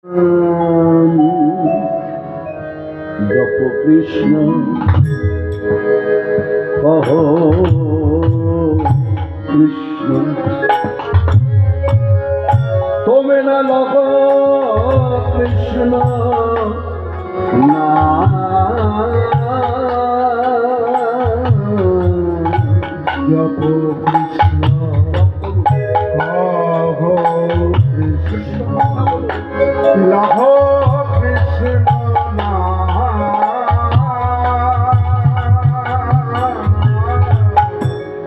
जप कृष्ण कहो कृष्ण तुम्हें न लगो कृष्ण जप कृष्ण कहो कृष्ण लहो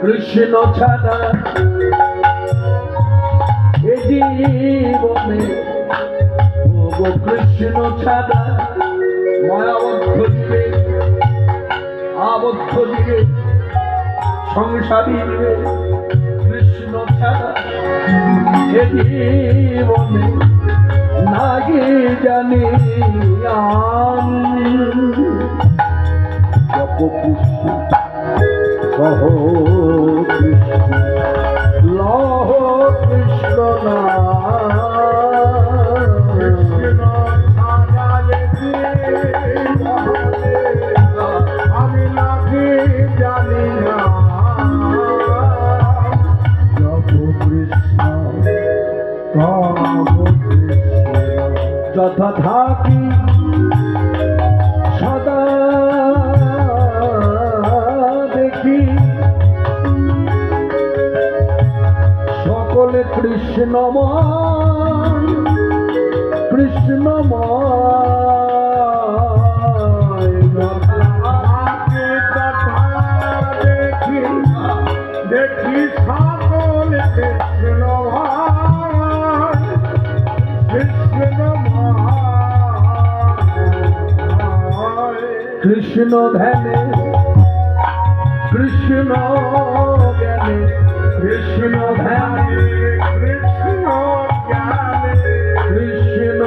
कृष्ण छाड़ा ए जीवने वो कृष्ण छाड़ा मायाबद्ध जीवे आबद्ध जीवे संसारी जीवे कृष्ण छाड़ा ए जीवने नागे जाने जप कृष्ण कहो कृष्ण लहो कृष्ण कृष्ण আমি নাকি জানি না জপ কৃষ্ণ কহ কৃষ্ণ যথা থাকি সদা দেখি সকলে কৃষ্ণময় কৃষ্ণময় দেখি দেখি সকলে কৃষ্ণময় কৃষ্ণময় কৃষ্ণ ধ্যানে কৃষ্ণ জ্ঞানে কৃষ্ণ ধ্যানে কৃষ্ণ জ্ঞানে কৃষ্ণ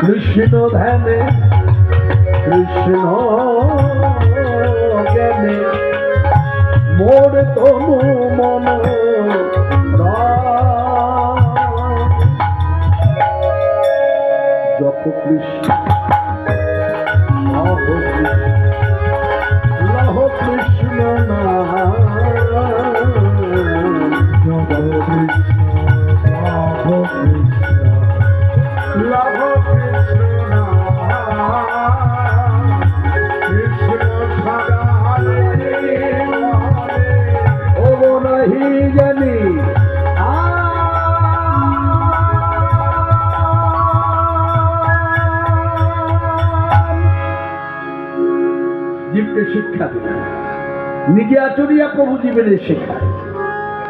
কৃষ্ণ ধ্যানে কৃষ্ণ জ্ঞানে মোর তনু মন জপ কৃষ্ণ লহ কৃষ্ণ জপ কৃষ্ণ লহ কৃষ্ণ কৃষ্ণ ছাড়া ও নাহি জানি জীবকে শিক্ষা দিলেন, নিজে আচরিয়া প্রভু জীবনে শেখায়।